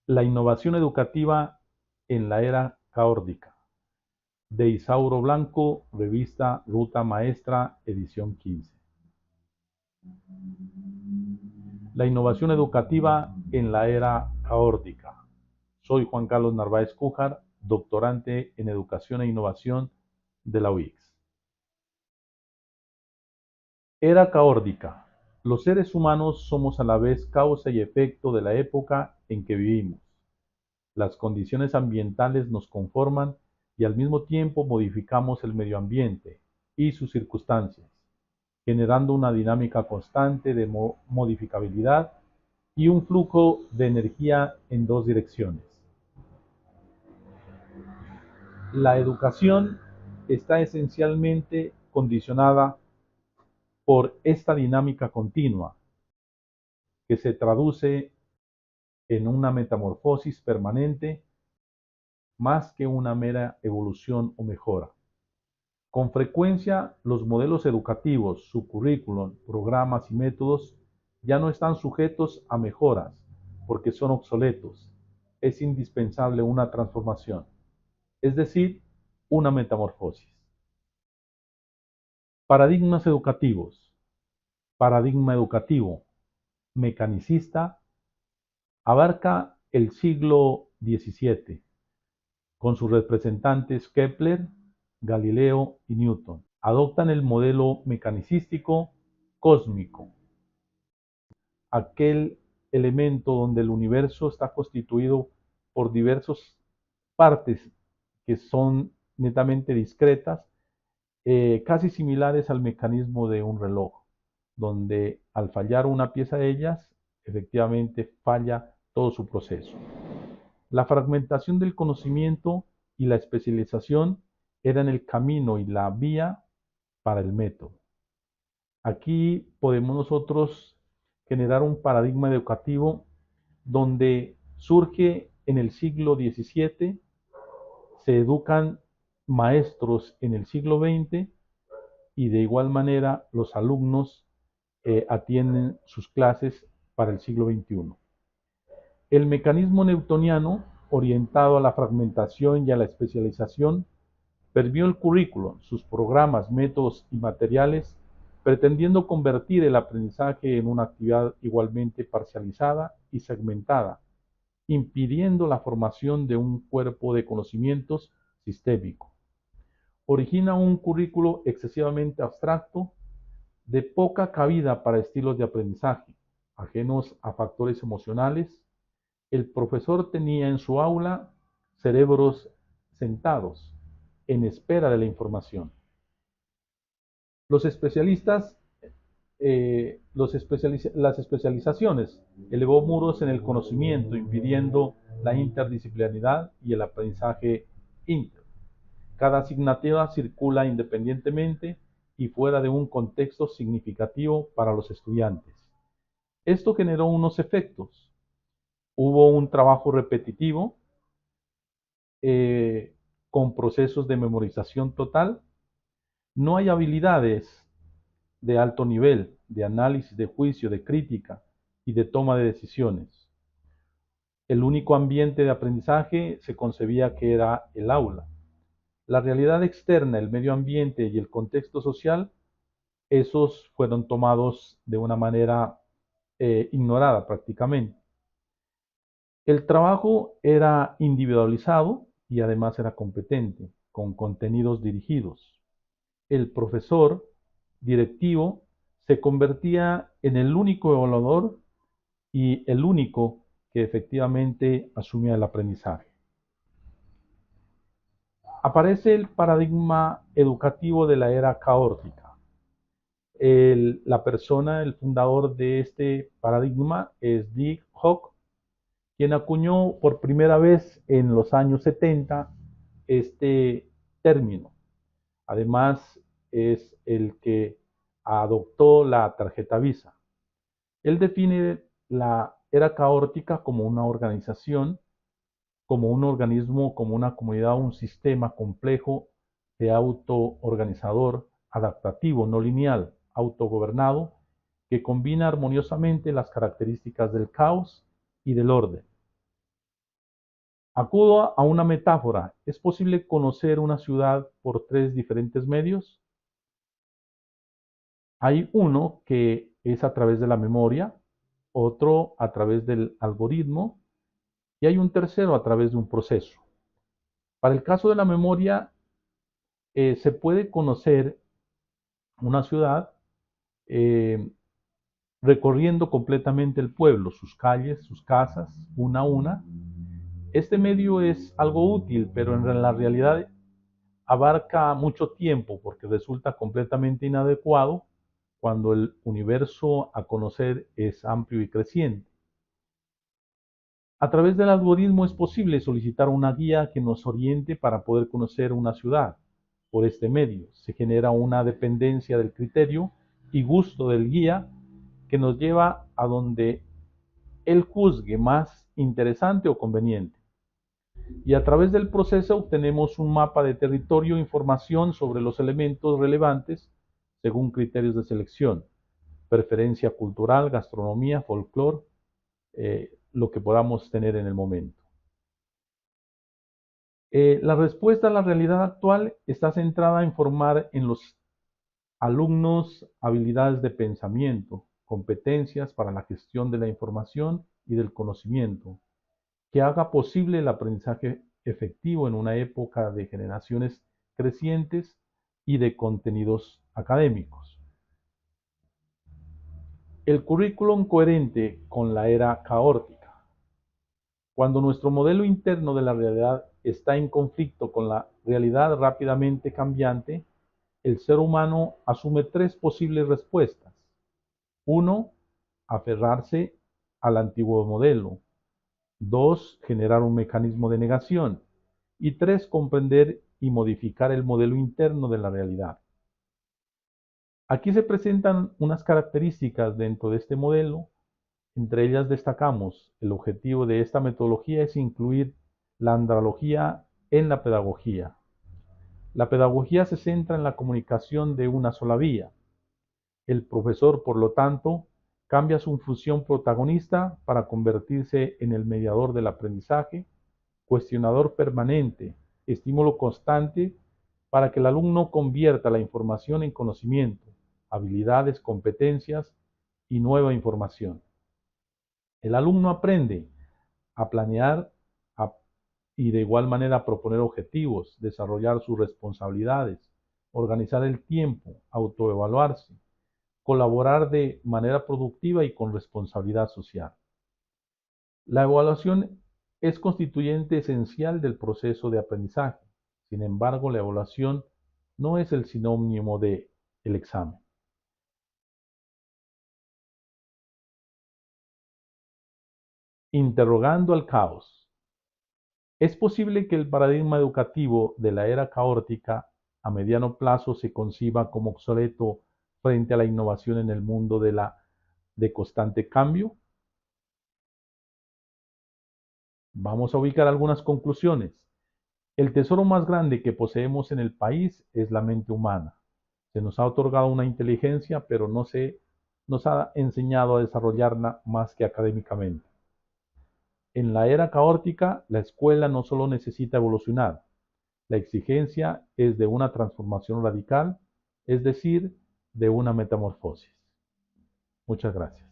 La innovación educativa en la era caórdica, de Isauro Blanco, revista Ruta Maestra, edición 15. La innovación educativa en la era caórdica. Soy Juan Carlos Narváez Cújar, doctorante en Educación e Innovación de la UICS. Era caórdica. Los seres humanos somos a la vez causa y efecto de la época en que vivimos. Las condiciones ambientales nos conforman y al mismo tiempo modificamos el medio ambiente y sus circunstancias, generando una dinámica constante de modificabilidad y un flujo de energía en dos direcciones. La educación está esencialmente condicionada por esta dinámica continua, que se traduce en una metamorfosis permanente más que una mera evolución o mejora. Con frecuencia, los modelos educativos, su currículum, programas y métodos ya no están sujetos a mejoras porque son obsoletos. Es indispensable una transformación, es decir, una metamorfosis. Paradigmas educativos. Paradigma educativo mecanicista abarca el siglo XVII, con sus representantes Kepler, Galileo y Newton. Adoptan el modelo mecanicístico cósmico, aquel elemento donde el universo está constituido por diversas partes que son netamente discretas, casi similares al mecanismo de un reloj, donde al fallar una pieza de ellas, efectivamente falla todo su proceso. La fragmentación del conocimiento y la especialización eran el camino y la vía para el método. Aquí podemos nosotros generar un paradigma educativo donde surge en el siglo XVII, se educan maestros en el siglo XX y de igual manera los alumnos atienden sus clases para el siglo XXI. El mecanismo newtoniano, orientado a la fragmentación y a la especialización, permeó el currículum, sus programas, métodos y materiales, pretendiendo convertir el aprendizaje en una actividad igualmente parcializada y segmentada, impidiendo la formación de un cuerpo de conocimientos sistémico. Origina un currículo excesivamente abstracto, de poca cabida para estilos de aprendizaje, ajenos a factores emocionales. El profesor tenía en su aula cerebros sentados, en espera de la información. Los especialistas, las especializaciones elevó muros en el conocimiento, impidiendo la interdisciplinaridad y el aprendizaje íntegro. Cada asignatura circula independientemente y fuera de un contexto significativo para los estudiantes. Esto generó unos efectos. Hubo un trabajo repetitivo con procesos de memorización total. No hay habilidades de alto nivel, de análisis, de juicio, de crítica y de toma de decisiones. El único ambiente de aprendizaje se concebía que era el aula. La realidad externa, el medio ambiente y el contexto social, esos fueron tomados de una manera ignorada prácticamente. El trabajo era individualizado y además era competente, con contenidos dirigidos. El profesor directivo se convertía en el único evaluador y el único que efectivamente asumía el aprendizaje. Aparece el paradigma educativo de la era caótica. La persona, el fundador de este paradigma es Dick Hawk, quien acuñó por primera vez en los años 70 este término. Además, es el que adoptó la tarjeta Visa. Él define la era caótica como una organización, como un organismo, como una comunidad, un sistema complejo de autoorganizador, adaptativo, no lineal, autogobernado, que combina armoniosamente las características del caos y del orden. Acudo a una metáfora. ¿Es posible conocer una ciudad por tres diferentes medios? Hay uno que es a través de la memoria, otro a través del algoritmo y hay un tercero a través de un proceso. Para el caso de la memoria, se puede conocer una ciudad eh, recorriendo completamente el pueblo, sus calles, sus casas, una a una. Este medio es algo útil, pero en la realidad abarca mucho tiempo porque resulta completamente inadecuado cuando el universo a conocer es amplio y creciente. A través del algoritmo es posible solicitar una guía que nos oriente para poder conocer una ciudad. Por este medio se genera una dependencia del criterio y gusto del guía que nos lleva a donde él juzgue más interesante o conveniente. Y a través del proceso obtenemos un mapa de territorio e información sobre los elementos relevantes según criterios de selección, preferencia cultural, gastronomía, folclore, lo que podamos tener en el momento. La respuesta a la realidad actual está centrada en formar en los alumnos habilidades de pensamiento, competencias para la gestión de la información y del conocimiento, que haga posible el aprendizaje efectivo en una época de generaciones crecientes y de contenidos académicos. El currículum coherente con la era caótica. Cuando nuestro modelo interno de la realidad está en conflicto con la realidad rápidamente cambiante, el ser humano asume tres posibles respuestas. Uno, aferrarse al antiguo modelo. Dos, generar un mecanismo de negación. Y tres, comprender y modificar el modelo interno de la realidad. Aquí se presentan unas características dentro de este modelo. Entre ellas destacamos, el objetivo de esta metodología es incluir la andralogía en la pedagogía. La pedagogía se centra en la comunicación de una sola vía. El profesor, por lo tanto, cambia su función protagonista para convertirse en el mediador del aprendizaje, cuestionador permanente, estímulo constante para que el alumno convierta la información en conocimiento, habilidades, competencias y nueva información. El alumno aprende a planear y de igual manera a proponer objetivos, desarrollar sus responsabilidades, organizar el tiempo, autoevaluarse, colaborar de manera productiva y con responsabilidad social. La evaluación es constituyente esencial del proceso de aprendizaje. Sin embargo, la evaluación no es el sinónimo de el examen. Interrogando al caos. ¿Es posible que el paradigma educativo de la era caótica a mediano plazo se conciba como obsoleto frente a la innovación en el mundo de constante cambio? Vamos a ubicar algunas conclusiones. El tesoro más grande que poseemos en el país es la mente humana. Se nos ha otorgado una inteligencia, pero no se nos ha enseñado a desarrollarla más que académicamente. En la era caótica, la escuela no solo necesita evolucionar, la exigencia es de una transformación radical, es decir, de una metamorfosis. Muchas gracias.